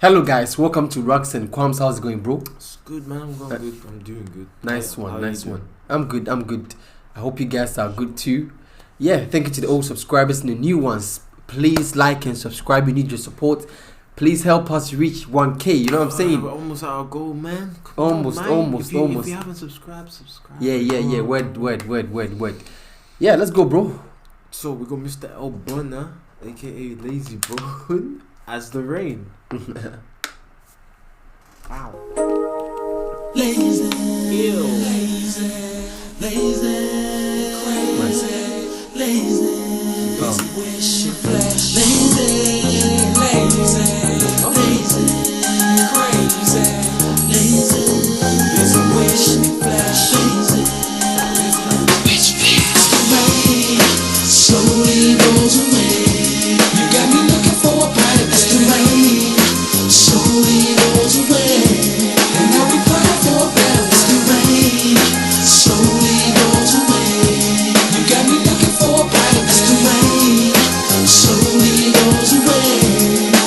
Hello guys, welcome to Rocks and Quams. How's it going, bro? It's good, man. I'm going good. I'm doing good. Nice one. I'm good. I hope you guys are good too. Yeah, thank you to the old subscribers and the new ones. Please like and subscribe. We need your support. Please help us reach 1K. You know what I'm saying? We're almost at our goal, man. Almost. If you haven't subscribed, subscribe. Yeah. Word. Yeah, let's go, bro. So we got Mr. L Bunner, aka Layzie, bro, as the rain. Wow. Layzie, Ew. Layzie, crazy, Layzie, wish it flash, Layzie, crazy, wish it flash, slowly goes away. You got me looking for a brighter day. Slowly goes away, and now we fight for a better day. Slowly goes away. You got me looking for a brighter day. Slowly goes away,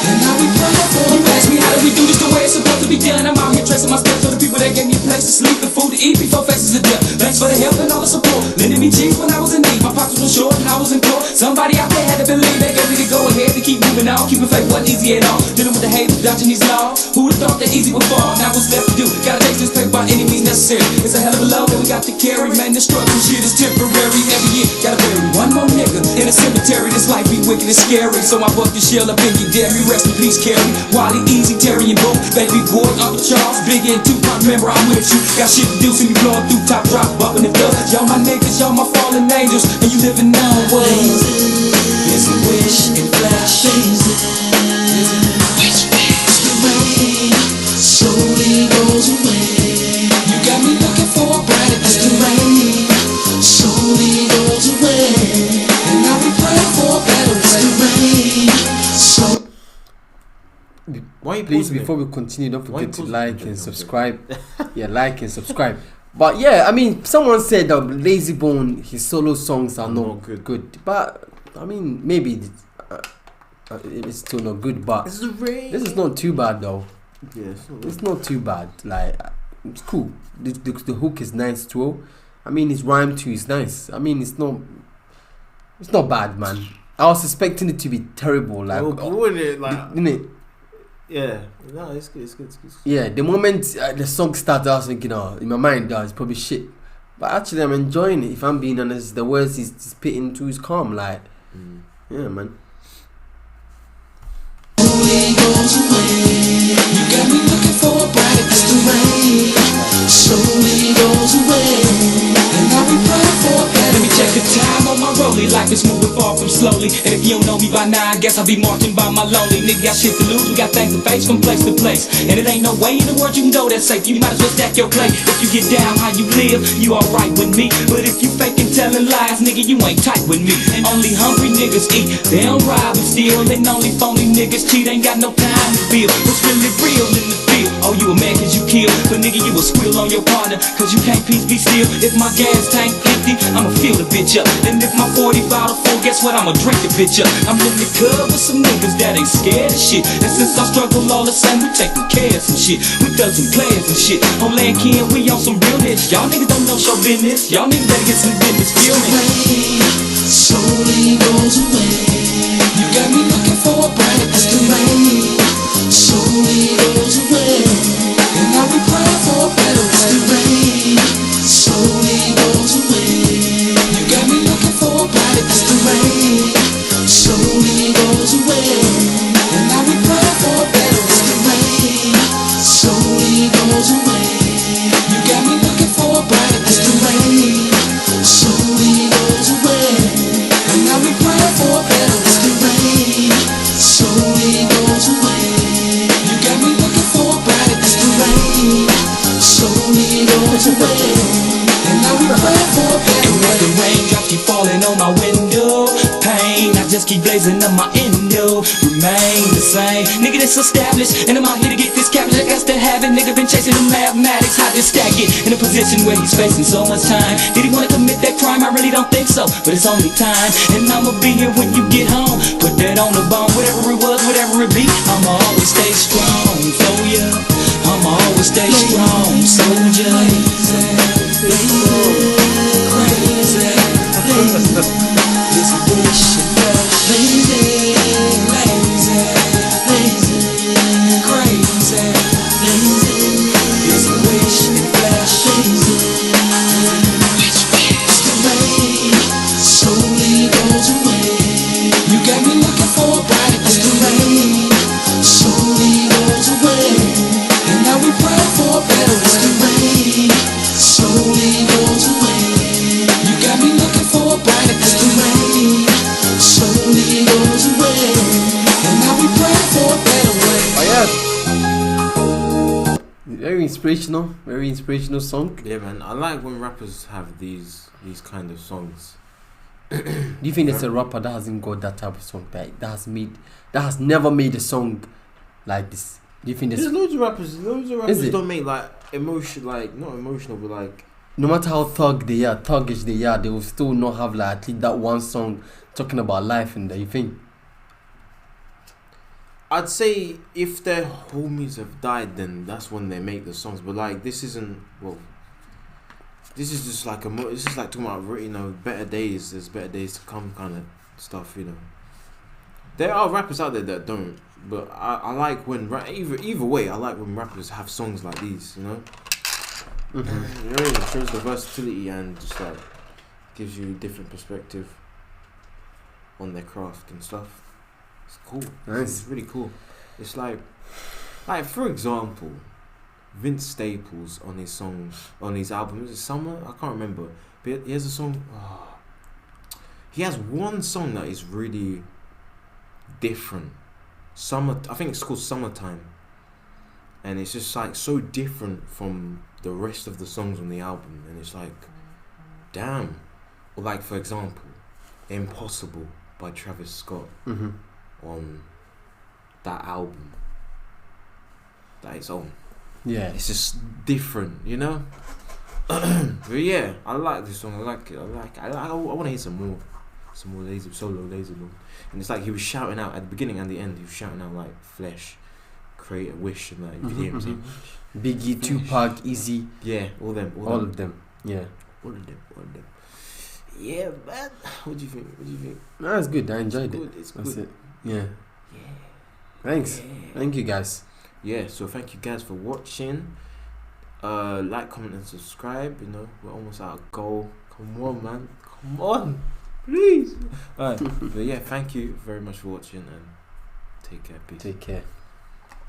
and now we fight for a better day. You ask me how do we do this the way it's supposed to be done. I'm out here tracing my steps to the people that gave me a place to sleep, the food to eat before faces of death. Thanks for the help and all the support, lending me cheeks when I was in need. My pockets were short and I was in court. Somebody out there had to believe they gave me the go ahead to keep moving on. Keeping faith wasn't easy at all. Dealing with the hate, dodging these laws. Who would've thought that easy would fall? Now what's left to do? Gotta take this paper by any means necessary. It's a hell of a load that we got to carry. Man, this struggle shit is temporary. Every year, gotta bury one more nigga in a cemetery. This life be wicked and scary. So I bust the shell up in your dead. Me rest in peace, carry. Wally, Easy, Terry, and Bo. Baby boy, Uncle Charles, Big and Tupac. Remember, I'm with you. Got shit to do, see me blowing through top drop, bumping the dust. Y'all my niggas, y'all my fallen angels, and you living now what? It's a wish and flash. Slowly goes away. You got me looking for a brighter day. Slowly goes away, and now we pray for a better day. So Why you Please, pausing before it? we continue, don't Why you forget to pausing like it? and subscribe. Yeah, like and subscribe. But yeah, I mean, someone said that Lazy Bone, his solo songs are not good. But I mean, maybe it's still not good. But It's the rain. this is not too bad though. Yeah, It's not too bad. Like, it's cool. The hook is nice too. I mean, his rhyme too is nice. I mean, it's not bad, man. I was expecting it to be terrible. Like, ruin it, like, didn't it? yeah. No, it's good. It's good. Yeah, the moment the song started, I was thinking, oh, in my mind, it's probably shit. But actually, I'm enjoying it. If I'm being honest, the words he's spitting to is calm. Like, yeah, man. slowly goes away. You got me looking for a brighter day. Slowly goes away, and now we pray for a better. Let me check the time on my rollie, like it's moving far from slowly. And if you don't know me by now, I guess I'll be marching by my lonely. Nigga got shit to lose, we got things to face from place to place. And it ain't no way in the world you can go that's safe. You might as well stack your plate. If you get down how you live, you alright with me. But if you faking telling lies, nigga, you ain't tight with me. And only hungry niggas eat, they don't rob and steal. And only phony niggas cheat, ain't got no time to feel what's really real in the field. Oh, you a man cause you kill, but nigga, you a squeal on your partner cause you can't peace be still. If my gas tank empty, I'ma fill the bitch up. And if my 40 bottle full, guess what? I'ma drink the bitch up. I'm in the club with some niggas that ain't scared of shit. And since I struggle all the same, we taking care of some shit. We thugs and players and shit. On land Ken, we on some real shit. Y'all niggas don't know show business. Y'all niggas better get some business, feel me? Slowly goes away. You got me looking for a brighter day. Slowly goes away, and now we pray for a better day. Slowly goes away. You got me looking for a brighter day. Slowly goes away, and now we pray for a better day. Slowly goes away. You got me looking for a brighter day. Slowly goes away, and now we pray for a better day. Slowly goes away. You got me looking for a brighter day. Slowly goes away, and now we pray for a better day. And as the raindrops keep falling on my window, pain, I just keep blazing up my endo. Remain the same, nigga that's established, and I'm out here to get this cabbage. I got to have it, nigga been chasing the mathematics. How this stack it in a position where he's facing so much time? Did he wanna commit that crime? I really don't think so, but it's only time. And I'ma be here when you get home. Put that on the bone, whatever it was, whatever it be, I'ma always stay strong. very inspirational song. Yeah, man. I like when rappers have these kind of songs. Do you think there's a rapper that hasn't got that type of song that has never made a song like this? Do you think There's loads of rappers. it? Don't make like not emotional, but like No matter how thuggish they are, they will still not have like at least that one song talking about life in there. You think? I'd say if their homies have died, then that's when they make the songs. But like this isn't. Well, this is just like this is like talking about better days. There's better days to come, kind of stuff. There are rappers out there that don't. But I like when either way. I like when rappers have songs like these. Mm-hmm. It shows the versatility and just like gives you a different perspective on their craft and stuff. It's cool. Nice. It's really cool. It's like for example, Vince Staples on his album, is it Summer? I can't remember. But he has a song. He has one song that is really different. I think it's called Summertime. And it's just like so different from the rest of the songs on the album, and it's like, damn. Or like for example, Impossible by Travis Scott on that album. That is on. Yeah. It's just different, But yeah, I like this song. I like it. I want to hear some more Layzie, solo Layzie. And it's like he was shouting out at the beginning and the end. He was shouting out like Flesh, Create a Wish, and like you could hear him saying Biggie, Tupac, Easy. Yeah, all of them. Yeah. All of them. Yeah, man. What do you think? No, that's good. I enjoyed it. It's That's good. it. Yeah. Thanks. Thank you, guys. Yeah, so thank you guys for watching. Like, comment, and subscribe. We're almost at a goal. Come on, man. Come on, please. Alright, but yeah, thank you very much for watching and take care. Peace. Take care.